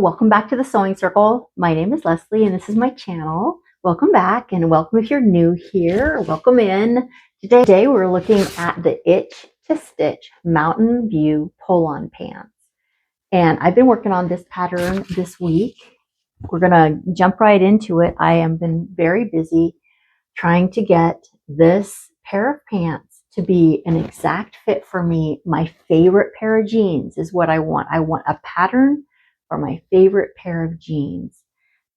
welcome back to the Sewing Circle. My name is Leslie and this is my channel. Welcome back and welcome if you're new here. Welcome in. Today we're looking at the Itch to Stitch Mountain View pull-on pants. And I've been working on this pattern this week. We're gonna jump right into it. I have been very busy trying to get this pair of pants to be an exact fit for me. My favorite pair of jeans is what I want. I want a pattern for my favorite pair of jeans.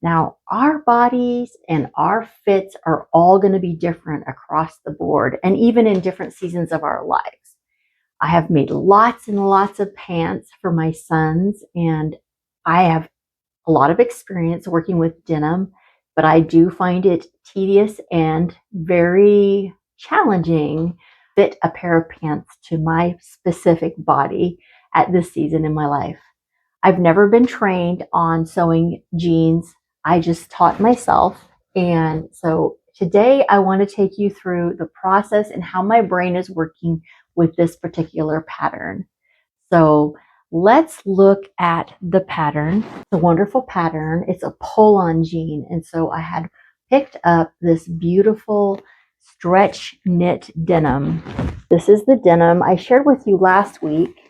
Now, our bodies and our fits are all going to be different across the board and even in different seasons of our lives. I have made lots and lots of pants for my sons, and I have a lot of experience working with denim, but I do find it tedious and very challenging fit a pair of pants to my specific body at this season in my life. I've never been trained on sewing jeans. I just taught myself. And so today I want to take you through the process and how my brain is working with this particular pattern. So let's look at the pattern. It's a wonderful pattern. It's a pull-on jean. And so I had picked up this beautiful stretch knit denim. This is the denim I shared with you last week.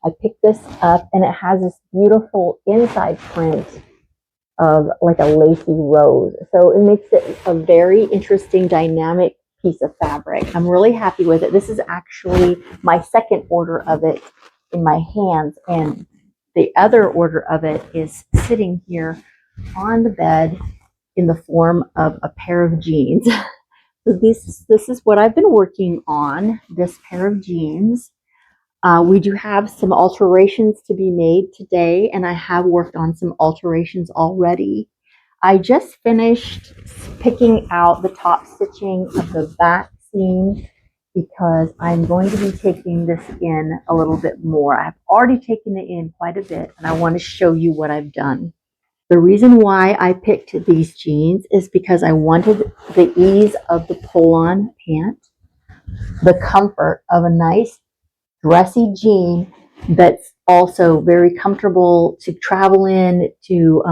I picked this up and it has this beautiful inside print of like a lacy rose. So it makes it a very interesting dynamic piece of fabric. I'm really happy with it. This is actually my second order of it in my hands, and the other order of it is sitting here on the bed in the form of a pair of jeans. So this is what I've been working on, this pair of jeans. We do have some alterations to be made today, and I have worked on some alterations already. I just finished picking out the top stitching of the back seam because I'm going to be taking this in a little bit more. I've already taken it in quite a bit, and I want to show you what I've done. The reason why I picked these jeans is because I wanted the ease of the pull-on pant, the comfort of a nice dressy jean that's also very comfortable to travel in, to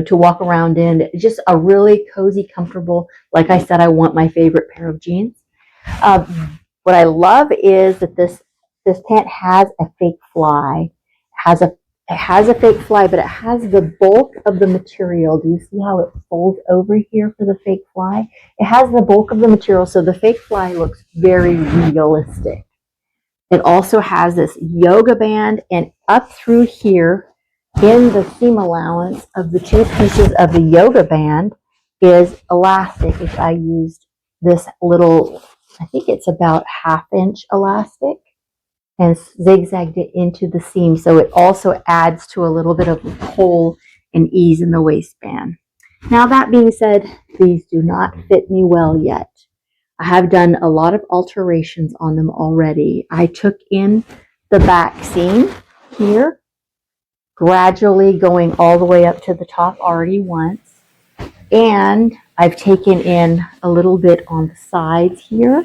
to walk around in. Just a really cozy, comfortable. Like I said, I want my favorite pair of jeans. What I love is that this pant has a fake fly. It has a fake fly, but it has the bulk of the material. Do you see how it folds over here for the fake fly? It has the bulk of the material, so the fake fly looks very realistic. It also has this yoga band, and up through here in the seam allowance of the two pieces of the yoga band is elastic, which I used this little, I think it's about 1/2 inch elastic, and zigzagged it into the seam. So it also adds to a little bit of pull and ease in the waistband. Now that being said, these do not fit me well yet. I have done a lot of alterations on them already. I took in the back seam here, gradually going all the way up to the top already once. And I've taken in a little bit on the sides here,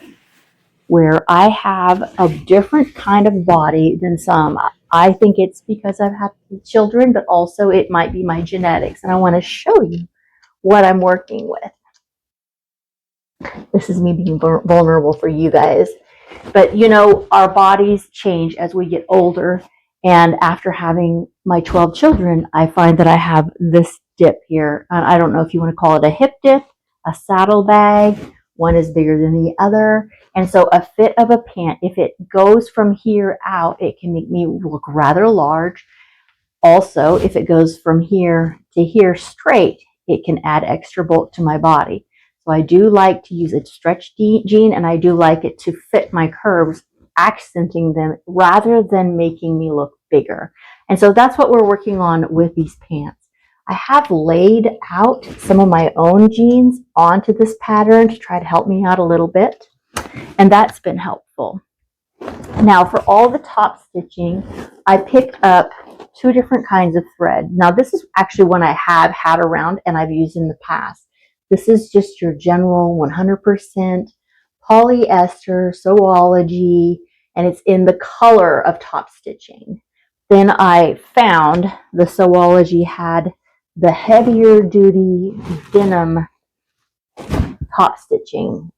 where I have a different kind of body than some. I think it's because I've had children, but also it might be my genetics. And I want to show you what I'm working with. This is me being vulnerable for you guys. But our bodies change as we get older. And after having my 12 children, I find that I have this dip here. And I don't know if you want to call it a hip dip, a saddle bag. One is bigger than the other. And so a fit of a pant, if it goes from here out, it can make me look rather large. Also, if it goes from here to here straight, it can add extra bulk to my body. So I do like to use a stretch jean, and I do like it to fit my curves, accenting them rather than making me look bigger. And so that's what we're working on with these pants. I have laid out some of my own jeans onto this pattern to try to help me out a little bit, and that's been helpful. Now for all the top stitching, I picked up 2 different kinds of thread. Now this is actually one I have had around and I've used in the past. This is just your general 100% polyester Sewology, and it's in the color of top stitching. Then I found the Sewology had the heavier duty denim top stitching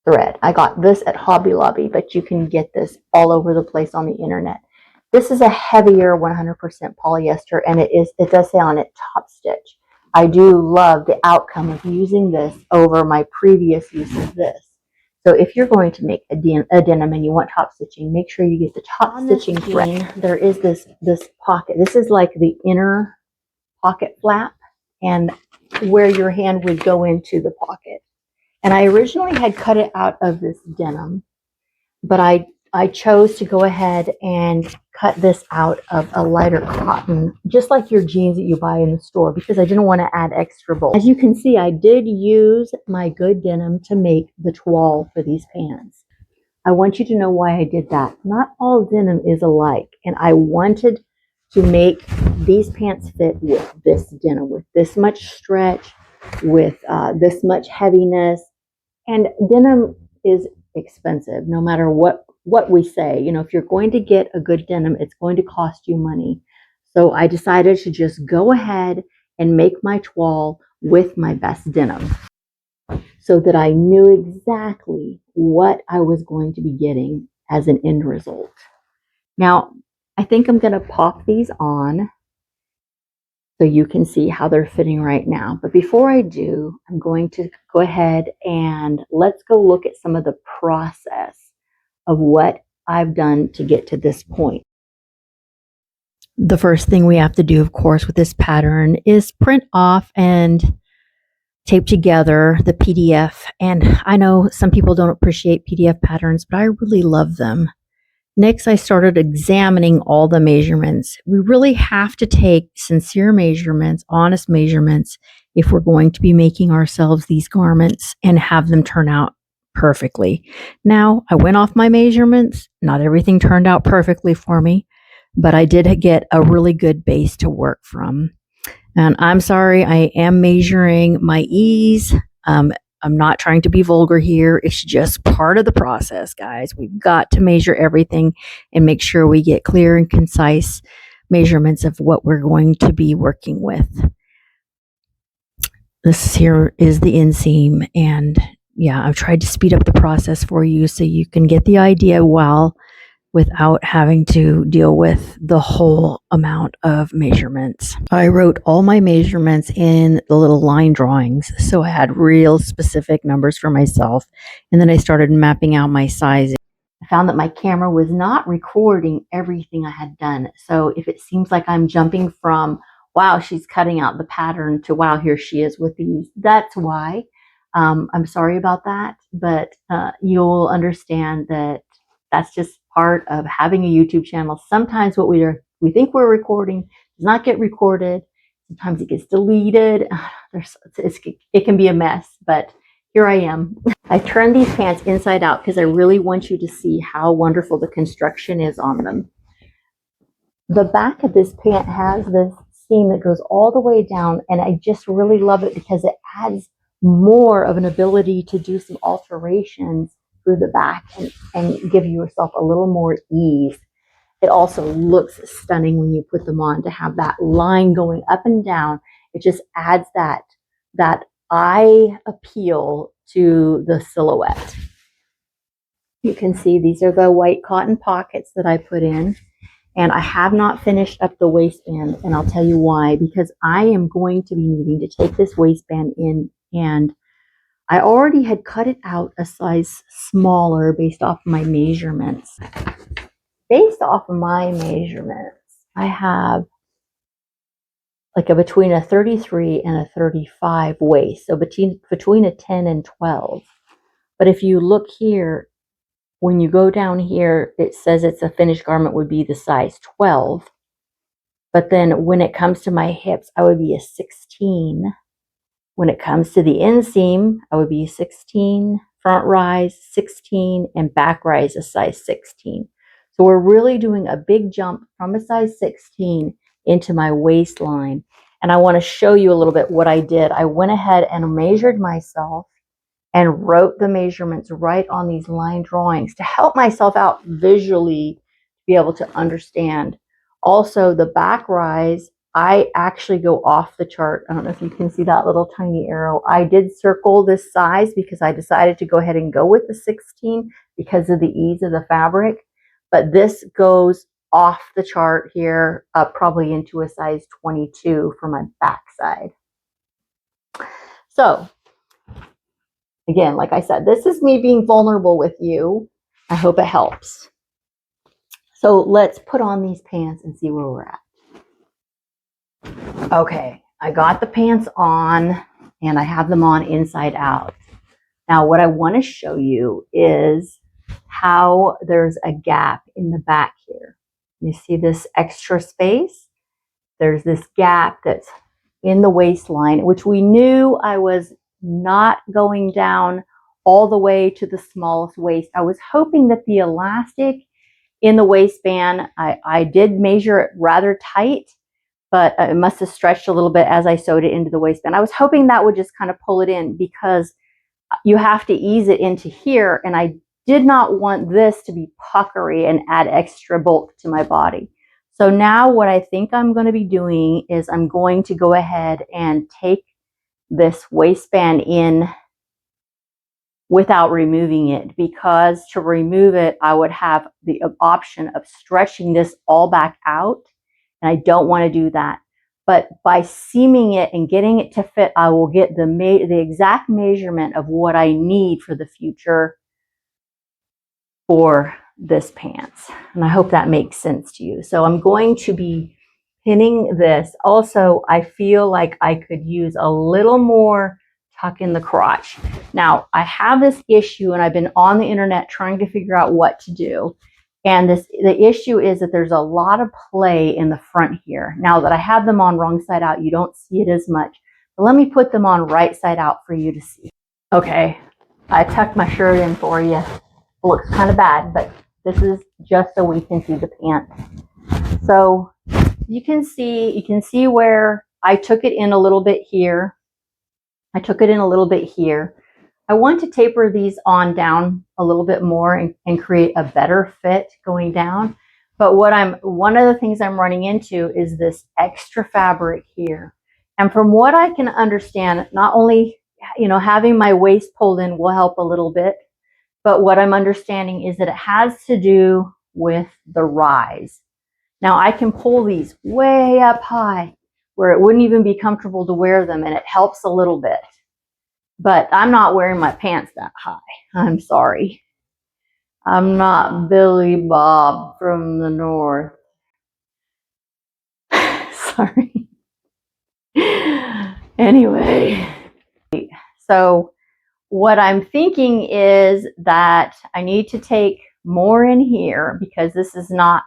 thread. I got this at Hobby Lobby, but you can get this all over the place on the internet. This is a heavier 100% polyester, and it does say on it top stitch. I do love the outcome of using this over my previous use of this. So if you're going to make a denim and you want top stitching, make sure you get the top stitching thread. There is this pocket. This is like the inner pocket flap and where your hand would go into the pocket. And I originally had cut it out of this denim, but I chose to go ahead and cut this out of a lighter cotton, just like your jeans that you buy in the store, because I didn't want to add extra bulk. As you can see, I did use my good denim to make the toile for these pants. I want you to know why I did that. Not all denim is alike, and I wanted to make these pants fit with this denim, with this much stretch, with this much heaviness. And denim is expensive, no matter what we say. You know, if you're going to get a good denim, it's going to cost you money. So I decided to just go ahead and make my toile with my best denim, so that I knew exactly what I was going to be getting as an end result. Now, I think I'm going to pop these on so you can see how they're fitting right now. But before I do, I'm going to go ahead and let's go look at some of the process of what I've done to get to this point. The first thing we have to do, of course, with this pattern is print off and tape together the PDF. And I know some people don't appreciate PDF patterns, but I really love them. Next, I started examining all the measurements. We really have to take sincere measurements, honest measurements, if we're going to be making ourselves these garments and have them turn out perfectly. Now, I went off my measurements. Not everything turned out perfectly for me, but I did get a really good base to work from. And I'm sorry, I am measuring my ease. I'm not trying to be vulgar here. It's just part of the process, guys. We've got to measure everything and make sure we get clear and concise measurements of what we're going to be working with. This here is the inseam, and yeah, I've tried to speed up the process for you so you can get the idea without having to deal with the whole amount of measurements. I wrote all my measurements in the little line drawings, so I had real specific numbers for myself, and then I started mapping out my sizing. I found that my camera was not recording everything I had done, so if it seems like I'm jumping from, wow, she's cutting out the pattern, to wow, here she is with these, that's why. I'm sorry about that, but you'll understand that that's just part of having a YouTube channel. Sometimes what we think we're recording does not get recorded. Sometimes it gets deleted. It can be a mess, but here I am. I turned these pants inside out because I really want you to see how wonderful the construction is on them. The back of this pant has this seam that goes all the way down, and I just really love it because it adds more of an ability to do some alterations through the back and give yourself a little more ease. It also looks stunning when you put them on, to have that line going up and down. It just adds that eye appeal to the silhouette. You can see these are the white cotton pockets that I put in, and I have not finished up the waistband, and I'll tell you why. Because I am going to be needing to take this waistband in, and I already had cut it out a size smaller based off my measurements. Based off of my measurements, I have like between a 33 and a 35 waist, so between a 10 and 12. But if you look here, when you go down here, it says it's a finished garment would be the size 12. But then when it comes to my hips, I would be a 16. When it comes to the inseam, I would be 16, front rise 16, and back rise a size 16. So we're really doing a big jump from a size 16 into my waistline. And I want to show you a little bit what I did. I went ahead and measured myself and wrote the measurements right on these line drawings to help myself out visually, be able to understand. Also, the back rise, I actually go off the chart. I don't know if you can see that little tiny arrow. I did circle this size because I decided to go ahead and go with the 16 because of the ease of the fabric. But this goes off the chart here, up probably into a size 22 for my back side. So again, like I said, this is me being vulnerable with you. I hope it helps. So let's put on these pants and see where we're at. Okay, I got the pants on and I have them on inside out. Now what I want to show you is how there's a gap in the back here. You see this extra space? There's this gap that's in the waistline, which we knew I was not going down all the way to the smallest waist. I was hoping that the elastic in the waistband, I did measure it rather tight, but it must have stretched a little bit as I sewed it into the waistband. I was hoping that would just kind of pull it in because you have to ease it into here, and I did not want this to be puckery and add extra bulk to my body. So now what I think I'm going to be doing is I'm going to go ahead and take this waistband in without removing it, because to remove it, I would have the option of stretching this all back out, and I don't want to do that. But by seaming it and getting it to fit, I will get the exact measurement of what I need for the future for this pants. And I hope that makes sense to you. So I'm going to be pinning this. Also, I feel like I could use a little more tuck in the crotch. Now, I have this issue and I've been on the internet trying to figure out what to do. And the issue is that there's a lot of play in the front here. Now that I have them on wrong side out, you don't see it as much. But let me put them on right side out for you to see. Okay, I tucked my shirt in for you. It looks kind of bad, but this is just so we can see the pant. So you can see where I took it in a little bit here. I took it in a little bit here. I want to taper these on down a little bit more and create a better fit going down. But one of the things I'm running into is this extra fabric here. And from what I can understand, not only, having my waist pulled in will help a little bit, but what I'm understanding is that it has to do with the rise. Now I can pull these way up high where it wouldn't even be comfortable to wear them, and it helps a little bit. But I'm not wearing my pants that high. I'm sorry. I'm not Billy Bob from the north. Sorry. Anyway, so what I'm thinking is that I need to take more in here because this is not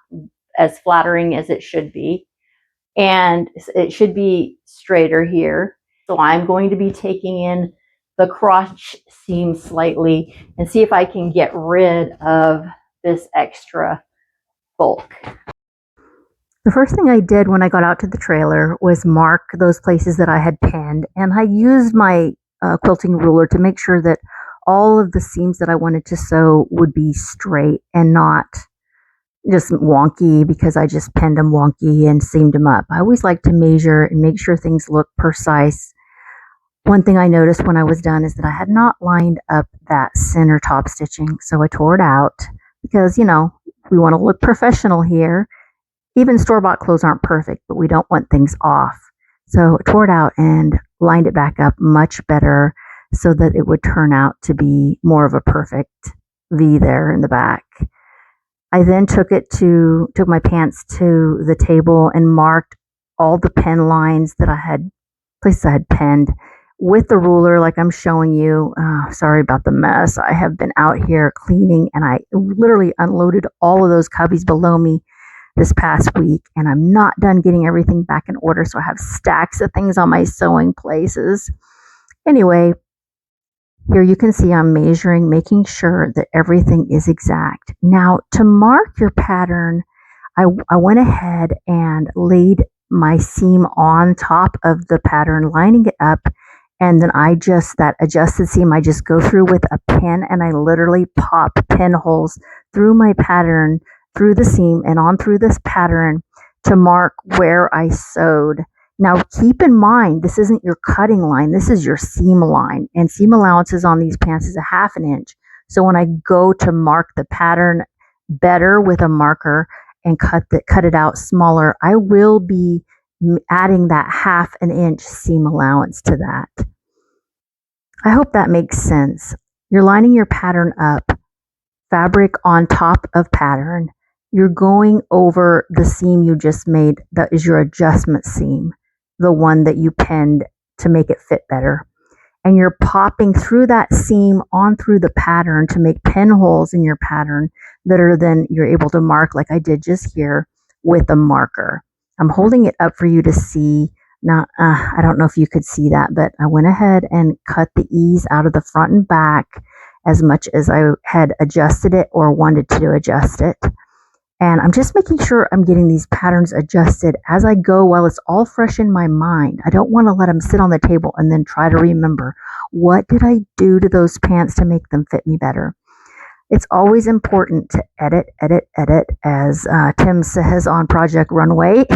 as flattering as it should be. And it should be straighter here. So I'm going to be taking in the crotch seam slightly and see if I can get rid of this extra bulk. The first thing I did when I got out to the trailer was mark those places that I had pinned, and I used my quilting ruler to make sure that all of the seams that I wanted to sew would be straight and not just wonky because I just pinned them wonky and seamed them up. I always like to measure and make sure things look precise. One thing I noticed when I was done is that I had not lined up that center top stitching, so I tore it out because, we want to look professional here. Even store-bought clothes aren't perfect, but we don't want things off. So I tore it out and lined it back up much better so that it would turn out to be more of a perfect V there in the back. I then took my pants to the table and marked all the pin lines that places I had pinned with the ruler like I'm showing you. Sorry about the mess. I have been out here cleaning and I literally unloaded all of those cubbies below me this past week, and I'm not done getting everything back in order, so I have stacks of things on my sewing places. Anyway, here you can see I'm measuring, making sure that everything is exact. Now, to mark your pattern, I went ahead and laid my seam on top of the pattern, lining it up, and then that adjusted seam, I just go through with a pin, and I literally pop pinholes through my pattern through the seam and on through this pattern to mark where I sewed. Now keep in mind, this isn't your cutting line, this is your seam line, and seam allowances on these pants is 1/2 inch. So when I go to mark the pattern better with a marker and cut it out smaller, I will be adding that 1/2 inch seam allowance to that. I hope that makes sense. You're lining your pattern up, fabric on top of pattern. You're going over the seam you just made, that is your adjustment seam, the one that you pinned to make it fit better. And you're popping through that seam on through the pattern to make pinholes in your pattern that are then you're able to mark like I did just here with a marker. I'm holding it up for you to see. Now, I don't know if you could see that, but I went ahead and cut the ease out of the front and back as much as I had adjusted it or wanted to adjust it. And I'm just making sure I'm getting these patterns adjusted as I go while it's all fresh in my mind. I don't want to let them sit on the table and then try to remember, what did I do to those pants to make them fit me better? It's always important to edit, as Tim says on Project Runway.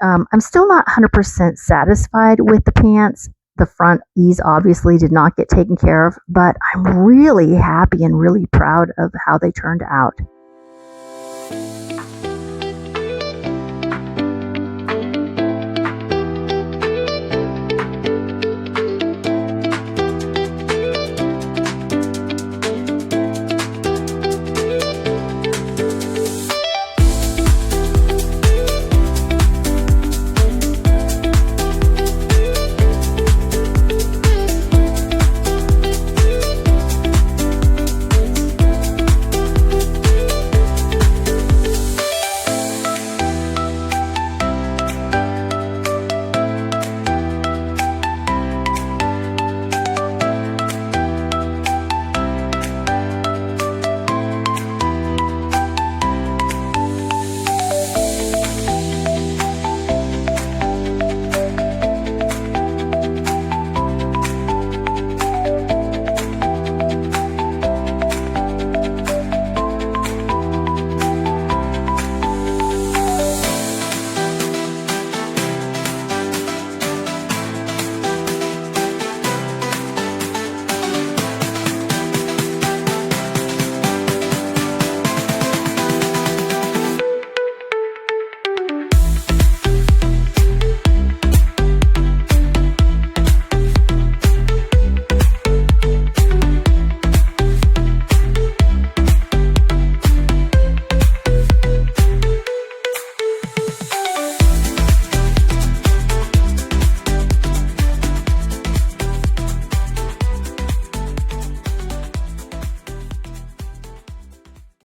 I'm still not 100% satisfied with the pants. The front ease obviously did not get taken care of, but I'm really happy and really proud of how they turned out.